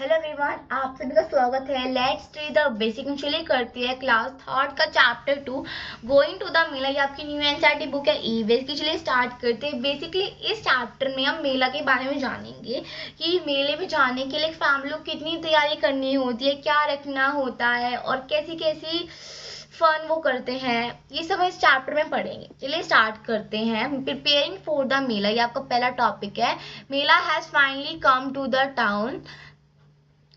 Hello everyone, आप सभी का स्वागत है। लेट्स डी द बेसिक चलिए करती है क्लास थर्ड का चैप्टर 2 गोइंग टू द मेला। ये आपकी न्यू एनसीईआरटी बुक है ईवीएस की। चलिए स्टार्ट करते हैं। बेसिकली इस चैप्टर में हम मेला के बारे में जानेंगे कि मेले में जाने के लिए फैमिली को कितनी तैयारी करनी होती है, क्या रखना होता है और कैसी कैसी फन वो करते हैं, ये सब इस चैप्टर में पढ़ेंगे। चलिए स्टार्ट करते हैं। प्रिपेयरिंग फॉर द मेला, ये आपका पहला टॉपिक है। Mela has finally come to the town.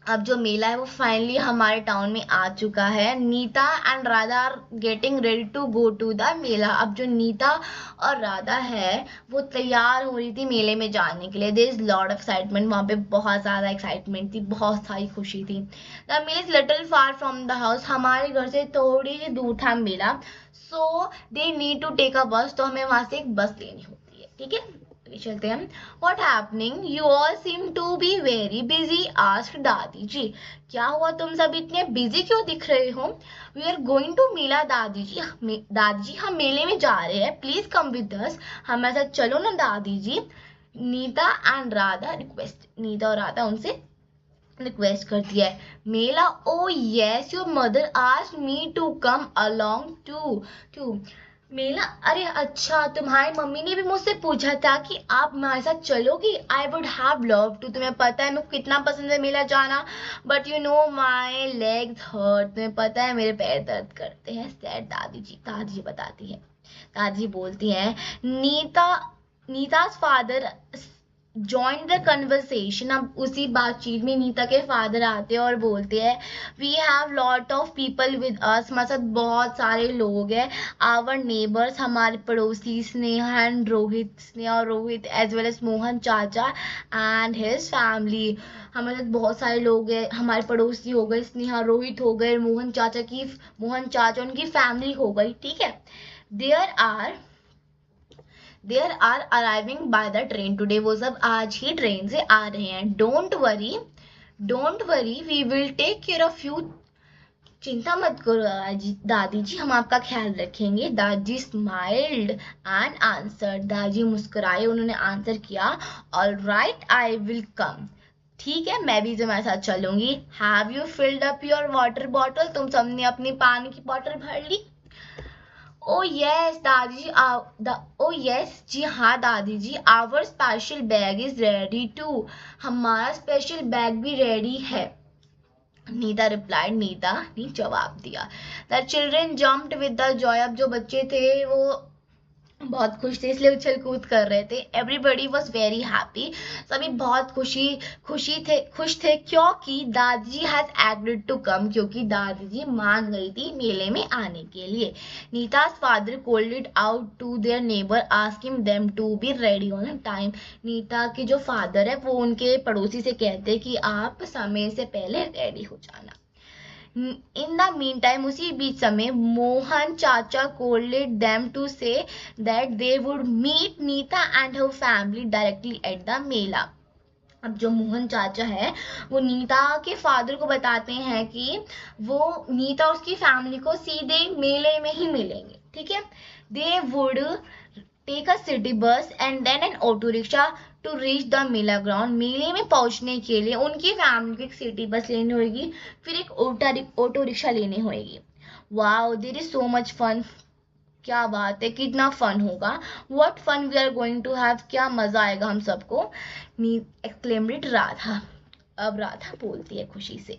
अब जो मेला है वो फाइनली हमारे टाउन में आ चुका है। Neeta and Radha are getting ready to go to the mela. अब जो नीता और राधा है वो तैयार हो रही थी मेले में जाने के लिए। There is lot of excitement, वहाँ पे बहुत ज़्यादा एक्साइटमेंट थी, बहुत सारी खुशी थी। The mela is little far from the house, हमारे घर से थोड़ी सी दूर था मेला। So they need to take a bus, तो हमें वहाँ से एक बस लेनी होती है। ठीक है, चलते हैं। What happening? You all seem to be very busy, asked दादी जी। क्या हुआ, तुम सब इतने बिजी क्यों दिख रहे हो? We are going to मेला दादी जी। दादी जी हम मेले में जा रहे हैं, प्लीज कम विद अस, हमारे साथ चलो ना दादी जी। नीता एंड राधा रिक्वेस्ट, नीता और राधा उनसे रिक्वेस्ट करती है। Mela, oh yes your mother asked me to come along to mela, अरे अच्छा तुम्हारी मम्मी ने भी मुझसे पूछा था कि आप हमारे साथ चलोगी। I would have love to, तुम्हें पता है मेरे को कितना पसंद है मेला जाना, but you know my legs hurt, तुम्हें पता है मेरे पैर दर्द करते हैं। सैड दादी जी बताती है। दादी जी बोलती हैं नीता's फादर जॉइन द कन्वर्सेशन। अब उसी बातचीत में नीता के फादर आते हैं और बोलते हैं we have lot of people with us, हमारे साथ बहुत सारे लोग हैं। आवर नेबर्स, हमारे पड़ोसी Sneha and Rohit as well as Mohan चाचा एंड हिज फैमिली। हमारे साथ बहुत सारे लोग हैं, हमारे पड़ोसी हो गए, स्नेहा रोहित हो गए, मोहन चाचा उनकी फैमिली हो गई। ठीक है, there are arriving by the train today, वो सब आज ही ट्रेन से आ रहे हैं। Don't worry we will take care of you, चिंता मत करो दादी जी, हम आपका ख्याल रखेंगे। दादी स्माइल्ड एंड आंसर, दादी मुस्कुराए, उन्होंने आंसर किया all right I will come, ठीक है मैं भी तुम्हारे साथ चलूंगी। Have you filled up your water bottle, तुम सबने अपनी पानी की बॉटल भर ली? ओ यस दादी जी, ओ यस जी हाँ दादी जी, our special bag is ready too, हमारा स्पेशल बैग भी रेडी है। नीता रिप्लाइड, नीता ने जवाब दिया। The children jumped with the joy, अब जो बच्चे थे वो बहुत खुश थे इसलिए उछल कूद कर रहे थे। एवरीबडी वॉज वेरी हैप्पी, सभी बहुत खुश थे क्योंकि दादी हैज एग्रीड टू कम, क्योंकि दादी जी मान गई थी मेले में आने के लिए। Neeta's father called out to their neighbour asking them to be ready on time, Neeta के जो फादर है वो उनके पड़ोसी से कहते हैं कि आप समय से पहले रेडी हो जाना। इन द मीन टाइम, उसी बीच समय, मोहन चाचा called them to say that they would meet Neeta and her family directly at the mela. अब जो मोहन चाचा है वो नीता के फादर को बताते हैं कि वो नीता उसकी फैमिली को सीधे मेले में ही मिलेंगे। ठीक है, they would take a city bus and then an auto rickshaw to reach the mela ground, मेले में पहुंचने के लिए उनकी फैमिली को एक सिटी बस लेनी होगी, फिर एक ऑटो रिक्शा लेनी होगी। Wow there is so much fun, क्या बात है, कितना फन होगा। What fun we are going to have, क्या मजा आएगा हम सबको, एक्सक्लेम्ड राधा। अब राधा बोलती है खुशी से,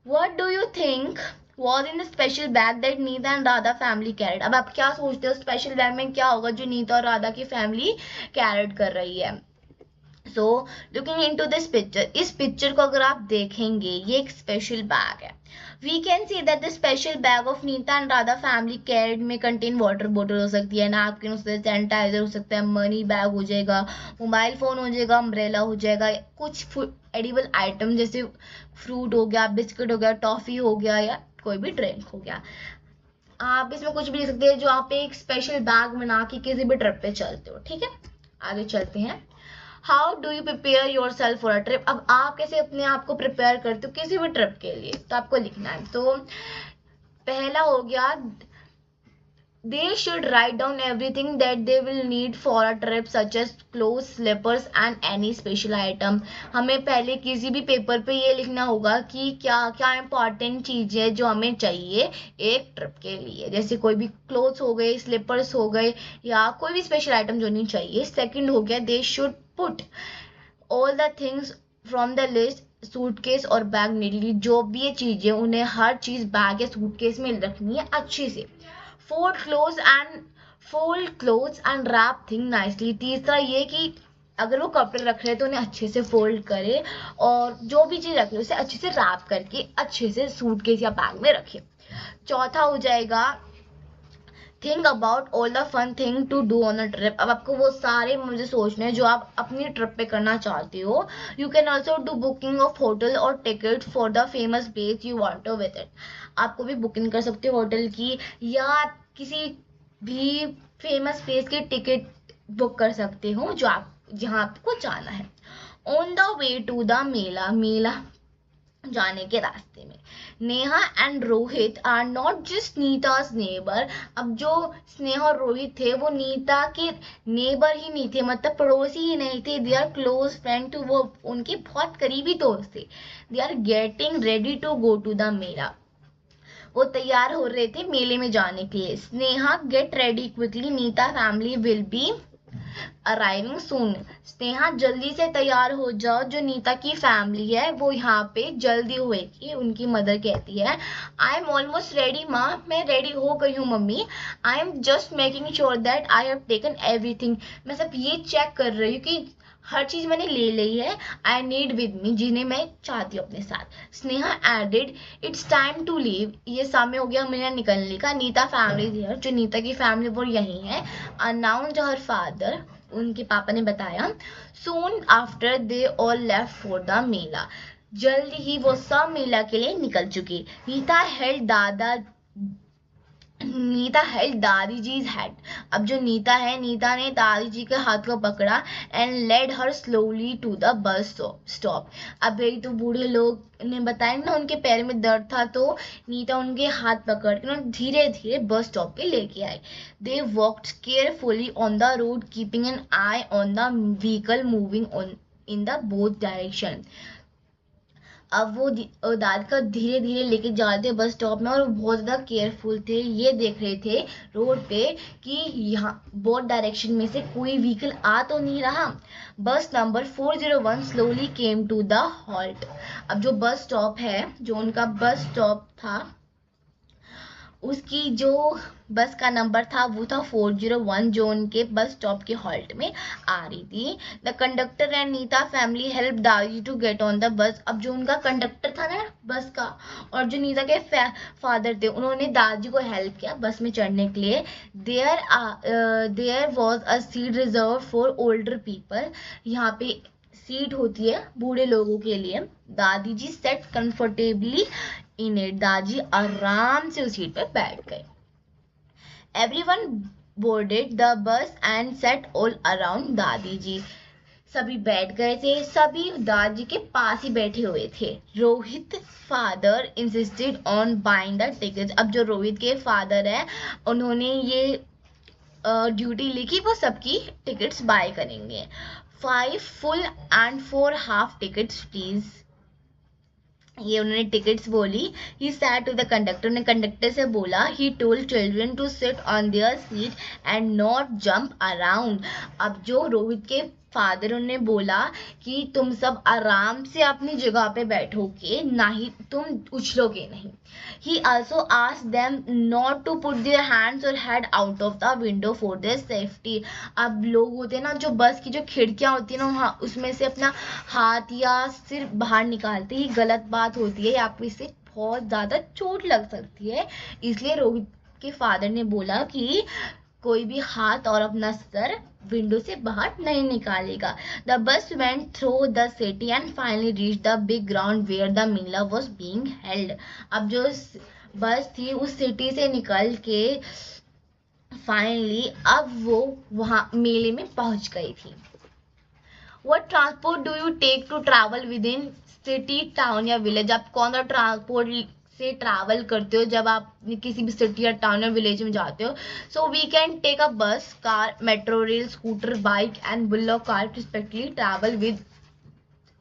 what do you think was in the special bag that Nita and Radha family carried. अब आप क्या सोचते हो स्पेशल बैग में क्या होगा जो नीता और राधा की फैमिली कैरेड कर रही है। So looking into this picture, इस पिक्चर को अगर आप देखेंगे ये एक स्पेशल बैग है। We can see that the special bag of Nita and Radha family carried में कंटेन वाटर बोतल हो सकती है, नैपकिन हो सकता है, सैनिटाइजर हो सकता है, मनी बैग हो जाएगा, मोबाइल फोन हो जाएगा, अम्ब्रेला हो जाएगा, कुछ एडिबल आइटम जैसे फ्रूट हो गया, बिस्किट हो गया, टॉफी हो गया या कोई भी ड्रिंक हो गया। आप इसमें कुछ भी ले सकते हैं जो आप एक स्पेशल बैग बना के किसी भी ट्रिप पे चलते हो। ठीक है, आगे चलते हैं। How do you prepare your self for a trip, अब आप कैसे अपने आप को प्रिपेयर करते हो किसी भी ट्रिप के लिए, तो आपको लिखना है। तो पहला हो गया They should write down everything that they will need for a trip such as clothes, slippers and any special item. हमें पहले किसी भी पेपर पे ये लिखना होगा कि क्या क्या इंपॉर्टेंट चीजें जो हमें चाहिए एक ट्रिप के लिए, जैसे कोई भी क्लोथ्स हो गए, स्लीपर्स हो गए या कोई भी स्पेशल आइटम जो नहीं चाहिए. सेकंड हो गया they should put all the things from the list suitcase और बैग नीडली. जो भी ये चीजें उन्हें हर चीज बैग या सूटकेस में रखनी है अच्छे से. fold clothes and wrap thing nicely. तीसरा ये कि अगर वो कपड़े रख रहे हैं तो उन्हें अच्छे से फोल्ड करे और जो भी चीज रख रहे हैं उसे अच्छे से रैप करके अच्छे से सूटकेस या बैग में रखे. चौथा हो जाएगा think about all the fun thing to do on a trip. अब आपको वो सारे मुझे सोचने हैं जो आप अपनी ट्रिप पे करना चाहते हो. You can also do booking of hotel और ticket for the famous place you want to visit. आपको भी बुकिंग कर सकते हो होटल की या किसी भी फेमस प्लेस की टिकट बुक कर सकते हो जो आप जहाँ आपको जाना है. On the way to the mela जाने के रास्ते में Neha and Rohit are not just Neeta's neighbour. अब जो स्नेहा और रोहित थे वो नीता के नेबर ही नहीं थे, मतलब पड़ोसी ही नहीं थे. They are close friend too, वो उनके बहुत करीबी दोस्त थे. They are getting ready to go to the mela. वो तैयार हो रहे थे मेले में जाने के लिए. Sneha get ready quickly, Neeta family will be arriving soon. Sneha जल्दी से तैयार हो जाओ, जो नीता की फैमिली है वो यहाँ पे जल्दी होएगी. उनकी मदर कहती है आई एम ऑलमोस्ट रेडी माँ, मैं रेडी हो गई हूँ mummy. I am just making sure that I have taken everything. मैं सब ये चेक कर रही हूँ कि हर चीज मैंने ले ली है. आई नीड विद मी, जिन्हें मैं चाहती हूँ अपने साथ. Sneha added it's time to leave. ये समय हो गया मेरा निकलने का. नीता फैमिली हियर, जो नीता की फैमिली वो यही है. अनाउंस्ड हर फादर, उनके पापा ने बताया. Soon after they all left for the mela. जल्दी ही वो सब मेला के लिए निकल चुकी. नीता हेल्ड दादी जीज हैड. अब जो नीता है, नीता ने दादी जी के हाथ को पकड़ा and led her slowly to the bus stop. अब एक तो बूढ़े लोग ने बताया ना उनके पैर में दर्द था, तो नीता उनके हाथ पकड़ के धीरे धीरे बस स्टॉप पे लेके आए. They walked carefully on the road keeping an eye on the vehicle moving on in the both direction. अब वो दादी का धीरे धीरे लेके जा रहे थे बस स्टॉप में और वो बहुत ज़्यादा केयरफुल थे. ये देख रहे थे रोड पे कि यहाँ बोथ डायरेक्शन में से कोई व्हीकल आ तो नहीं रहा. Bus number 401 slowly came to the halt. अब जो बस स्टॉप है, जो उनका बस स्टॉप था, उसकी जो बस का नंबर था वो था 401, जो उनके बस स्टॉप के हॉल्ट में आ रही थी. The conductor and Neeta family help dadi to get on the bus. अब जो उनका कंडक्टर था ना बस का, और जो नीता के फादर थे, उन्होंने दादी को हेल्प किया बस में चढ़ने के लिए. There was a seat reserve for older people. यहाँ पे सीट होती है बूढ़े लोगों के लिए. दादी जी सेट कंफर्टेबली इन इट. दादी आराम से उस सीट पे बैठ गए. Everyone boarded the bus and set all around दादी जी. सभी बैठ गए थे, सभी दादी के पास ही बैठे हुए थे. Rohit father insisted on buying the ticket. अब जो रोहित के फादर है उन्होंने ये ड्यूटी लिखी, वो सबकी टिकट्स बाय करेंगे. 5 full and 4 half tickets please. ये उन्होंने टिकट्स बोली. He said to the conductor. ने कंडक्टर से बोला he told children to sit on their seat and not jump around. अब जो रोहित के फादर ने बोला कि तुम सब आराम से अपनी जगह पे बैठोगे, ना ही तुम उछलोगे नहीं. He also asked them not to put their hands और head out of the window for their safety. अब लोग होते हैं ना, जो बस की जो खिड़कियां होती है ना, वहाँ उसमें से अपना हाथ या सिर बाहर निकालते ही गलत बात होती है, आपको इससे बहुत ज़्यादा चोट लग सकती है. इसलिए रोहित के फादर ने बोला कि कोई भी हाथ और अपना सर विंडो से बाहर नहीं निकालेगा. The bus went through the city and finally reach the big ground where the mela was being held. अब जो बस थी उस सिटी से निकल के फाइनली अब वो वहाँ मेले में पहुंच गई थी. What transport do you take to travel within city, town या विलेज? आप कौन सा ट्रांसपोर्ट से ट्रैवल करते हो, जब आप किसी भी सिटी या टाउन या विलेज में जाते हो, so we can take a bus, car, metro, rail, scooter, bike and bullet car respectively travel with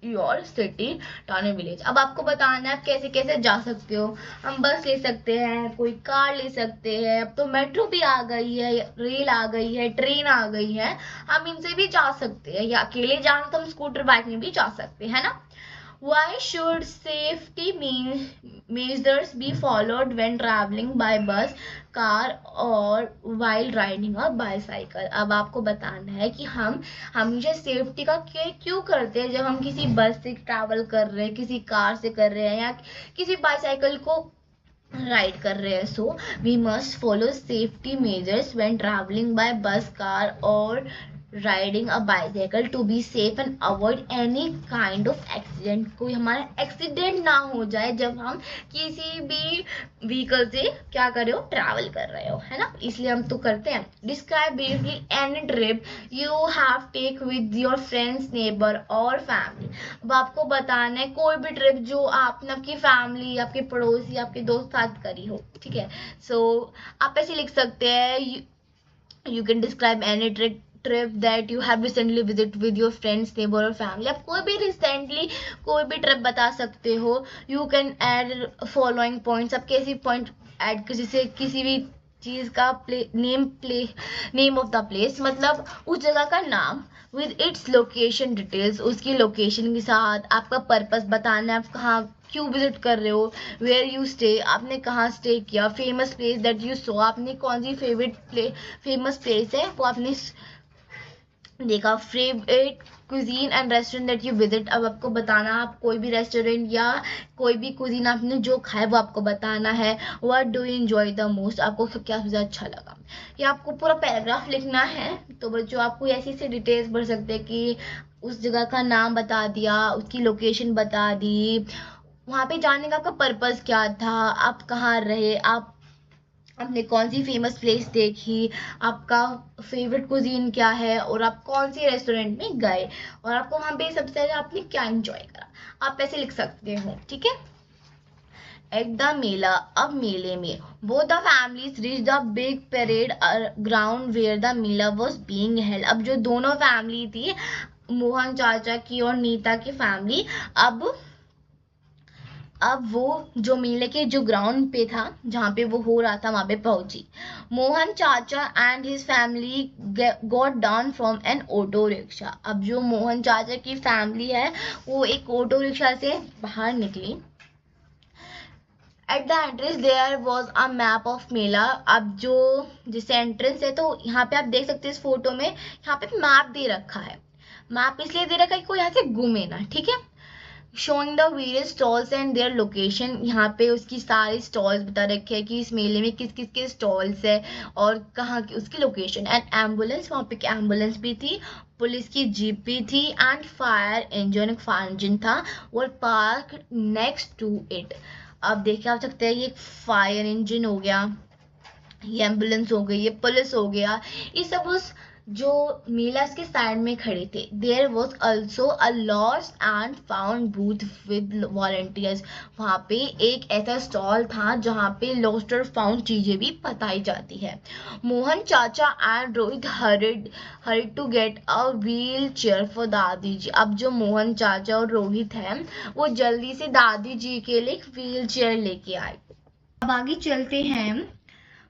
your city, town या विलेज। अब आपको बताना है आप कैसे कैसे जा सकते हो। हम बस ले सकते हैं, कोई कार ले सकते हैं, अब तो मेट्रो भी आ गई है, रेल आ गई है, ट्रेन आ गई है, हम इनसे भी जा सकते हैं, या अकेले जाना तो हम स्कूटर बाइक में भी जा सकते हैं ना। Why should safety measures be followed when traveling by bus, car or while riding a bicycle? अब आपको बताना है कि हम हमेशा सेफ्टी का केयर क्यों करते हैं जब हम किसी बस से ट्रैवल कर रहे हैं, किसी कार से कर रहे हैं, या किसी बाईसाइकिल को राइड कर रहे हैं। So we must follow safety measures when travelling by bus, car और riding a bicycle to be safe and avoid any kind of accident. कोई हमारा एक्सीडेंट ना हो जाए जब हम किसी भी व्हीकल से क्या कर रहे हो, ट्रैवल कर रहे हो, है ना, इसलिए हम तो करते हैं। Describe briefly any trip you have take with your friends, neighbour और फैमिली। अब आपको बताना है कोई भी ट्रिप जो आपने आपकी फैमिली, आपके पड़ोसी, आपके दोस्त साथ करी हो, ठीक है। सो आप ऐसे लिख सकते हैं, you can describe any trip that you have recently visit with your friends, neighbour और फैमिली। आप कोई भी रिसेंटली कोई भी ट्रिप बता सकते हो। You can add following points, आप कैसी पॉइंट ऐड कर, जैसे किसी भी चीज का नेम ऑफ द प्लेस, मतलब उस जगह का नाम, विद इट्स लोकेशन डिटेल्स, उसकी लोकेशन के साथ आपका पर्पस बताना है, आप कहाँ क्यों विजिट कर रहे हो, वेयर यू स्टे, आपने कहाँ स्टे किया, famous place that you so, आपने कौन सी फेमस प्लेस है वो आपने देखा, favourite cuisine and restaurant that you visit. अब आपको बताना, आप कोई भी रेस्टोरेंट या कोई भी कुजीन आपने जो खाया वो आपको बताना है। What do you enjoy the most, आपको क्या सबसे अच्छा लगा। या आपको पूरा पैराग्राफ लिखना है, तो बच्चों आपको ऐसी ऐसी डिटेल्स भर सकते हैं कि उस जगह का नाम बता दिया, उसकी लोकेशन बता दी, वहाँ पे जाने का आपका पर्पस क्या था, आप कहाँ रहे, आपने कौन सी फेमस प्लेस देखी, आपका फेवरेट कुजीन क्या है, और आप कौन सी रेस्टोरेंट में गए, और आपको वहाँ पे सबसे ज्यादा आपने क्या एंजॉय करा, आप ऐसे लिख सकते हो, ठीक है। एट द मेला, अब मेले में, both the families reached the big parade ground where the Mela was being held। अब जो दोनों फैमिली थी, मोहन चाचा की और नीता की फैमिली, अब वो जो मेले के जो ग्राउंड पे था जहाँ पे वो हो रहा था वहां पे पहुंची। मोहन चाचा and his family got down from N auto rickshaw. अब जो मोहन चाचा की फैमिली है वो एक ऑटो रिक्शा से बाहर निकली। At the entrance there was a map of mela. अब जो जैसे एंट्रेंस है तो यहाँ पे आप देख सकते हैं इस फोटो में, यहाँ पे मैप दे रखा है। मैप इसलिए दे रखा है कि कोई यहाँ से घूमे ना, ठीक है। Showing the various stalls and their location, यहाँ पे उसकी सारी स्टॉल्स बता रखे हैं कि इस मेले में किस किस के स्टॉल्स है और कहाँ की उसकी लोकेशन। एंड एम्बुलेंस, वहाँ पे एम्बुलेंस भी थी, पुलिस की जीप भी थी, एंड फायर इंजन था और पार्क नेक्स्ट टू इट। अब देखे आप सकते हैं, ये फायर इंजन हो गया, ये एम्बुलेंस हो गई, ये पुलिस हो गया, ये सब उस जो मेला के साइड में खड़े थे। There was also a lost and found booth with volunteers. वहाँ पे एक ऐसा स्टॉल था जहाँ पे लॉस्ट और फाउंड चीजें भी बताई जाती है। मोहन चाचा and Rohit hurried to get a wheelchair for dadi ji. अब जो मोहन चाचा और रोहित है वो जल्दी से दादी जी के लिए एक व्हील चेयर लेके आए। अब आगे चलते हैं।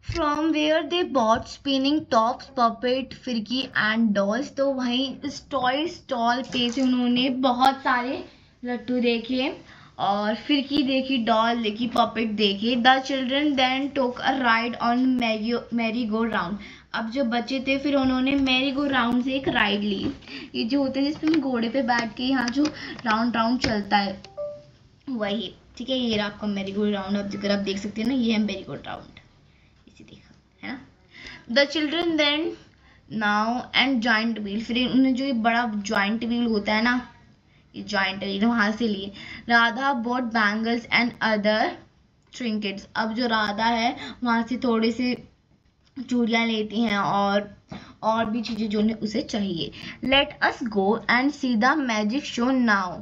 From where they bought spinning tops, puppet, firki and dolls. तो वहीं इस टॉय स्टॉल पे से उन्होंने बहुत सारे लट्टू देखे और फिरकी देखी, डॉल देखी, पपेट देखी। The children then took a ride on merry go round. अब जो बच्चे थे फिर उन्होंने मैरी गो राउंड से एक राइड ली। ये जो होता है जिसमें घोड़े पे बैठ के यहाँ जो राउंड राउंड चलता है वही, ठीक है। ये आपका मैरी गो राउंड, अब अगर आप देख सकते हैं ना, ये है मैरी गो राउंड, देखा है ना। The children then now and giant wheel, फिर उन्हें जो ये बड़ा जॉइंट व्हील होता है ना, ये जॉइंट व्हील वहां से लिए। Radha bought bangles and other trinkets. अब जो राधा है वहां से थोड़े से चूड़ियां लेती हैं और भी चीजें जो उसे चाहिए। Let us go and see the magic show now.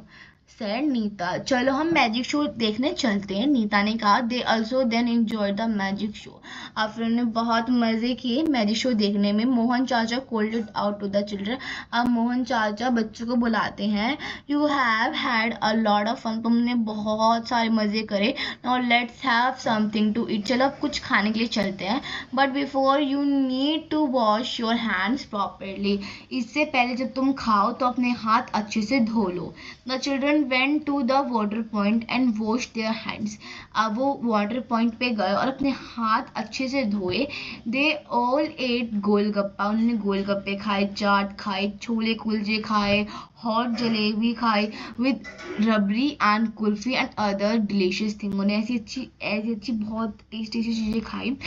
said Nita. चलो हम मैजिक शो देखने चलते हैं, नीता ने कहा। They also then enjoyed the magic show। अब फिर उन्होंने बहुत मजे किए मैजिक शो देखने में। मोहन चाचा called it out to the children। अब मोहन चाचा बच्चों को बुलाते हैं। You have had a lot of fun। तुमने बहुत सारे मजे करे। Now let's have something to eat। चलो अब कुछ खाने के लिए चलते हैं। But before you need to wash your hands properly। इससे पहले जब तुम खाओ तो अपने हाथ अच्छे से धो लो। The children went to the water point and washed their hands। अब वो वाटर पॉइंट पे गए और अपने हाथ अच्छे से धोए। They all ate golgappa. उन्होंने गोलगप्पे खाए, चाट खाए, छोले कुलचे खाए, हॉट जलेबी खाई with rabri and kulfi and other delicious thing। उन्होंने ऐसी अच्छी बहुत टेस्टी चीजें खाई।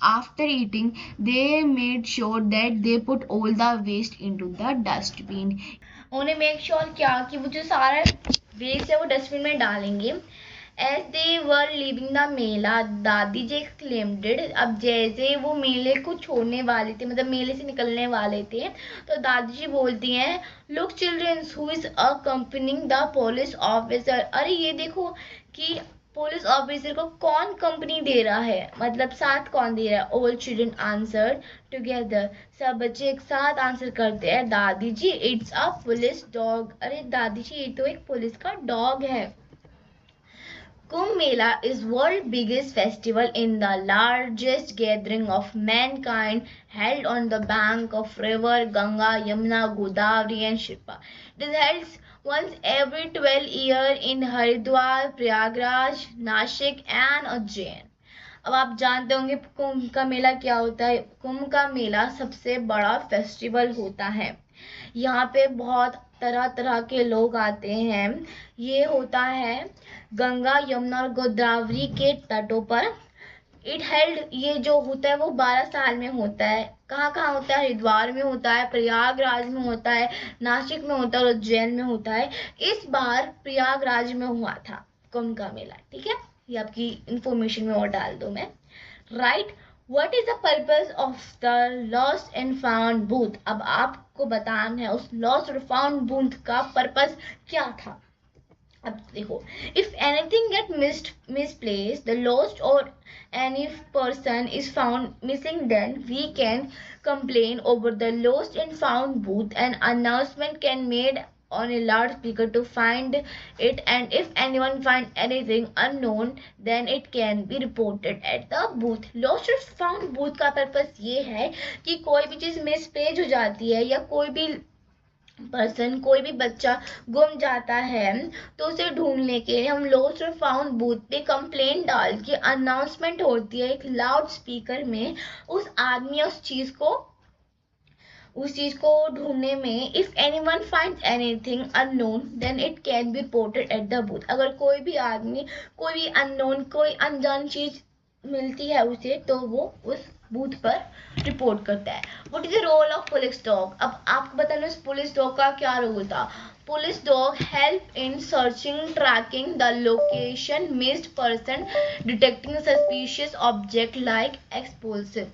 After eating they made sure that they put all the waste into the dustbin। उन्हें मेक श्योर किया कि वो जो सारा वेस्ट है वो डस्टबिन में डालेंगे। As they were leaving the mela dadi ji exclaimed. अब जैसे वो मेले को छोड़ने वाले थे, मतलब मेले से निकलने वाले थे, तो दादी जी बोलती हैं, look childrens who is accompanying the police officer. अरे ये देखो कि पुलिस ऑफिसर को कौन कंपनी दे रहा है, मतलब साथ कौन दे रहा है। All children answer together. सब बच्चे एक साथ आंसर करते हैं, दादी जी इट्स अ पुलिस डॉग। अरे दादी जी ये तो एक पुलिस का डॉग है। Kumbh Mela is world's biggest festival in the largest gathering of mankind held on the bank of river Ganga, Yamuna, Godavari and Shilpa। It is held once every 12 years in Haridwar, Prayagraj, Nashik and Ujjain। अब आप जानते होंगे कुंभ का मेला क्या होता है। कुंभ का मेला सबसे बड़ा फेस्टिवल होता है। यहाँ पे बहुत तरह तरह के लोग आते हैं। ये होता है गंगा, यमुना और गोदावरी के तटों पर। इट हेल्ड, ये जो होता है वो 12 साल में होता है। कहाँ कहाँ होता है? हरिद्वार में होता है, प्रयागराज में होता है, नासिक में होता है और उज्जैन में होता है। इस बार प्रयागराज में हुआ था कुंभ का मेला। ठीक है, ये आपकी इंफॉर्मेशन में और डाल दो मैं। Right, what is the purpose of the lost and found booth. अब आपको बताना है उस लॉस्ट और फाउंड बूथ का पर्पस क्या था। अब देखो, if anything get misplaced, the lost or any person is found missing, then we can complain over the lost and found booth. An announcement can made on a loudspeaker to find it, and if anyone find anything unknown, then it can be reported at the booth। lost or found booth का purpose ये है कि कोई भी चीज misplace हो जाती है या कोई भी पर्सन, कोई भी बच्चा गुम जाता है तो उसे ढूंढने के लिए हम लॉस्ट और फाउंड बूथ पे कंप्लेंट डाल के अनाउंसमेंट होती है एक लाउड स्पीकर में। उस आदमी उस चीज को ढूंढने में if anyone finds anything unknown then it can be reported at the booth. अगर कोई भी आदमी कोई भी अननोन कोई अनजान चीज मिलती है उसे तो वो उस बूथ पर रिपोर्ट करता है। What is the role of police dog. अब आपको बताना उस पुलिस डॉग का क्या रोल था। Police dog help in searching, tracking the location missed person, detecting suspicious object like explosive.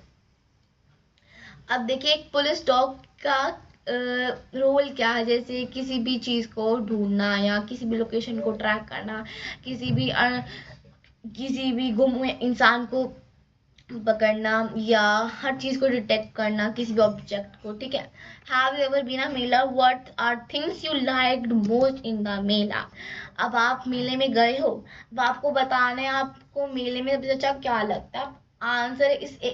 अब देखिए एक पुलिस डॉग का रोल क्या है, जैसे किसी भी चीज को ढूंढना या किसी भी लोकेशन को ट्रैक करना, किसी भी गुम हुए इंसान को पकड़ना या हर चीज को डिटेक्ट करना, किसी भी ऑब्जेक्ट को। ठीक है, have you ever been a mela, what are things you liked most in the mela. अब आप मेले में गए हो, अब आपको बताना है आपको मेले में सबसे अच्छा क्या लगता है। आंसर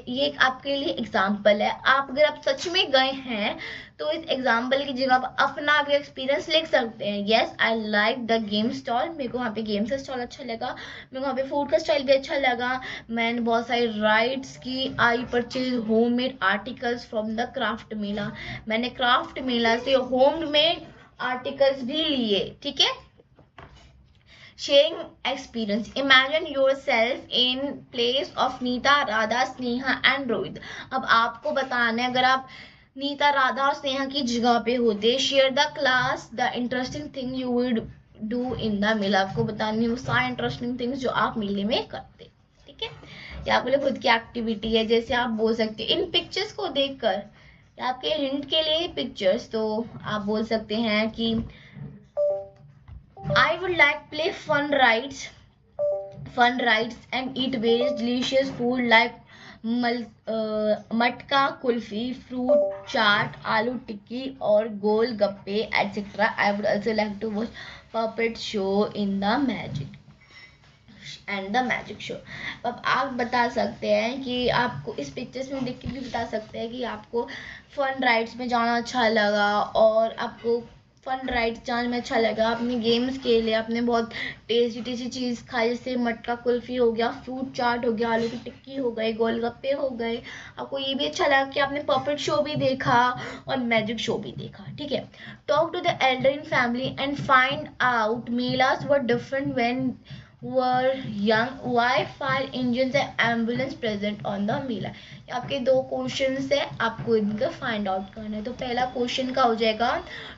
ये आपके लिए एग्जाम्पल है। आप अगर आप सच में गए हैं तो इस एग्जाम्पल की जगह आप अपना भी एक्सपीरियंस लिख सकते हैं। Yes I like the game stall, मेरे को वहाँ पे गेम्स का स्टॉल अच्छा लगा, मेरे को वहाँ पे फूड का स्टाइल भी अच्छा लगा। मैंने बहुत सारी राइड्स की, I purchase homemade articles from the craft mela, मैंने क्राफ्ट मेला से होममेड आर्टिकल्स भी लिए। ठीक है, sharing experience, imagine yourself in place of Nita, Radha, Sneha and Rohit. अब आपको बताना है अगर आप नीता, राधा और स्नेहा की जगह पे होते, share the class the interesting thing you would do in the mela. आपको बतानी है वो सारे इंटरेस्टिंग थिंग्स जो आप मेले में करते। ठीक है, ये आपके लिए खुद की एक्टिविटी है। जैसे आप बोल सकते हैं इन पिक्चर्स को देखकर, आपके हिंट के लिए पिक्चर्स, तो आप बोल सकते हैं कि I would like play fun rides and eat very delicious food like मटका कुल्फी, फ्रूट चाट, आलू टिक्की और गोल गप्पे etcetera. I would also like to watch puppet show in the magic show. अब आप बता सकते हैं कि आपको इस पिक्चर्स में देख के भी बता सकते हैं कि आपको फन राइड्स में जाना अच्छा लगा और आपको फन राइड्स जाने में अच्छा लगा. अपने गेम्स के लिए आपने बहुत टेस्टी टेस्टी चीज़ खाई, जैसे मटका कुल्फी हो गया, फ्रूट चाट हो गया, आलू की टिक्की हो गए, गोलगप्पे हो गए. आपको ये भी अच्छा लगा कि आपने पपेट शो भी देखा और मैजिक शो भी देखा. ठीक है. Talk to the elder in family and find out melas were different when were young. Why fire engines and ambulance present on the मेला. आपके दो क्वेश्चन है, आपको इनका फाइंड आउट करना है. तो पहला क्वेश्चन का हो जाएगा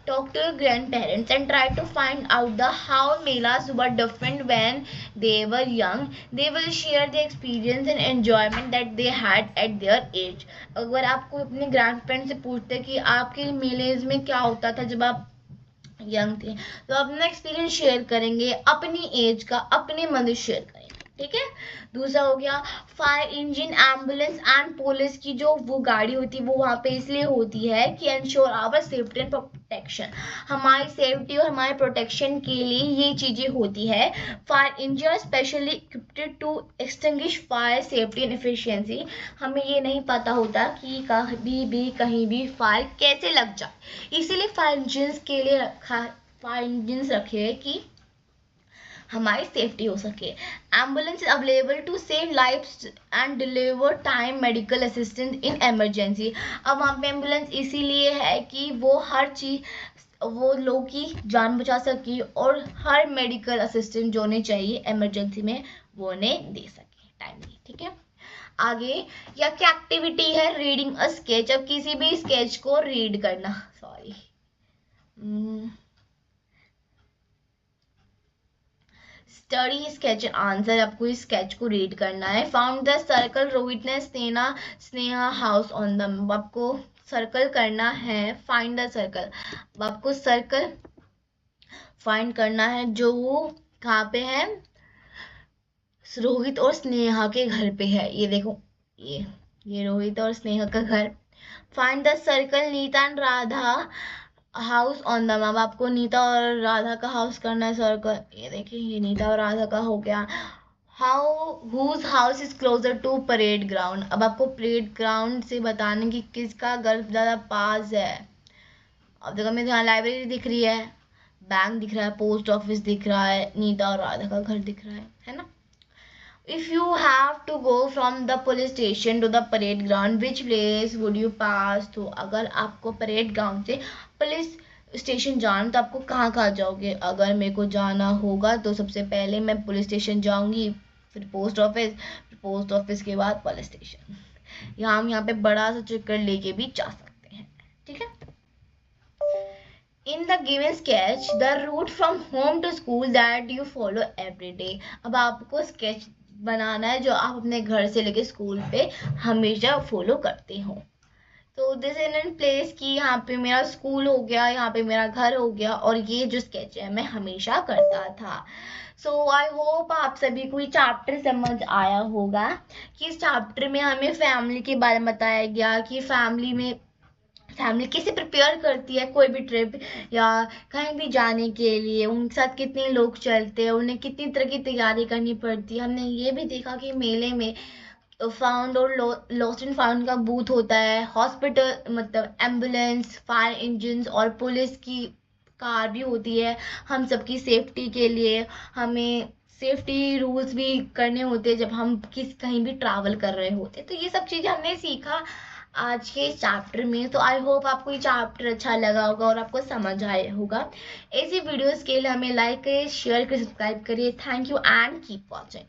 talk to your grandparents and try to find out the how melas were different when they were young. They will share the experience and enjoyment that they had at their age. अगर आपको अपने grand parents से पूछते हैं कि आपके मेले में क्या होता था जब आप यंग थे, तो अपना एक्सपीरियंस शेयर करेंगे, अपनी एज का अपने मदद शेयर करेंगे. ठीक है. दूसरा हो गया fire engine, ambulance and police की जो वो गाड़ी होती है वो वहाँ पे इसलिए होती है कि ensure our safety and protection. हमारी सेफ्टी और हमारे प्रोटेक्शन के लिए ये चीज़ें होती है. Fire engine specially equipped to extinguish fire safety and efficiency. हमें ये नहीं पता होता कि कहीं भी फायर कैसे लग जाए, इसीलिए फायर इंजन रखे कि हमारी सेफ्टी हो सके. Ambulance available to save lifes and deliver time medical assistance in emergency. अब वहाँ पे एम्बुलेंस इसीलिए है कि वो हर चीज़ वो लोगों की जान बचा सके और हर मेडिकल असिस्टेंस जो उन्हें चाहिए इमरजेंसी में वो उन्हें दे सके टाइमली. ठीक है. आगे या क्या एक्टिविटी है रीडिंग अ स्केच. अब किसी भी स्केच को रीड करना, सॉरी स्टडी स्केच आंसर. आपको इस स्केच को रीड करना है. फाउंड द सर्कल रोहित ने स्नेहा हाउस ऑन द. आपको सर्कल करना है. Find the circle. आपको सर्कल फाइंड करना है जो कहाँ पे है, रोहित और स्नेहा के घर पे है. ये देखो ये रोहित और स्नेहा का घर. Find the circle Nita and Radha house on the map. आपको नीता और राधा का हाउस करना है सर्कल. ये देखिए ये नीता और राधा का हो गया. Whose house is closer to parade ground. अब आपको परेड ग्राउंड से बताने कि किसका घर ज़्यादा पास है. अब देखो मेरे यहाँ लाइब्रेरी दिख रही है, बैंक दिख रहा है, पोस्ट ऑफिस दिख रहा है, नीता और राधा का घर दिख रहा है ना. If you have to go from the police station to the parade ground, which place would you pass through? अगर आपको परेड ग्राउंड से पुलिस स्टेशन जाना तो आपको कहाँ कहाँ जाओगे. अगर मेरे को जाना होगा तो सबसे पहले मैं पुलिस स्टेशन जाऊंगी, फिर पोस्ट ऑफिस के बाद पुलिस स्टेशन. हम यहाँ पे बड़ा सा चक्कर लेके भी जा सकते हैं. ठीक है. In the given sketch, the route from home to school that you follow every day. अब आपको स्केच बनाना है जो आप अपने घर से लेके स्कूल पे हमेशा फॉलो करते हो. तो दिस इन प्लेस की यहाँ पे मेरा स्कूल हो गया, यहाँ पे मेरा घर हो गया और ये जो स्केच है मैं हमेशा करता था. सो आई होप आप सभी को ये चैप्टर समझ आया होगा कि इस चैप्टर में हमें फैमिली के बारे में बताया गया कि फैमिली कैसे प्रिपेयर करती है कोई भी ट्रिप या कहीं भी जाने के लिए, उनके साथ कितने लोग चलते हैं, उन्हें कितनी तरह की तैयारी करनी पड़ती है. हमने ये भी देखा कि मेले में फाउंड और लॉस्ट एंड फाउंड का बूथ होता है, हॉस्पिटल मतलब एम्बुलेंस, फायर इंजन और पुलिस की कार भी होती है हम सबकी सेफ्टी के लिए. हमें सेफ्टी रूल्स भी करने होते हैं जब हम कहीं भी ट्रैवल कर रहे होते. तो ये सब चीज़ें हमने सीखा आज के चैप्टर में. तो आई होप आपको ये चैप्टर अच्छा लगा होगा और आपको समझ आया होगा. ऐसी वीडियोस के लिए हमें लाइक करिए, शेयर करिए, सब्सक्राइब करिए. Thank you and keep watching.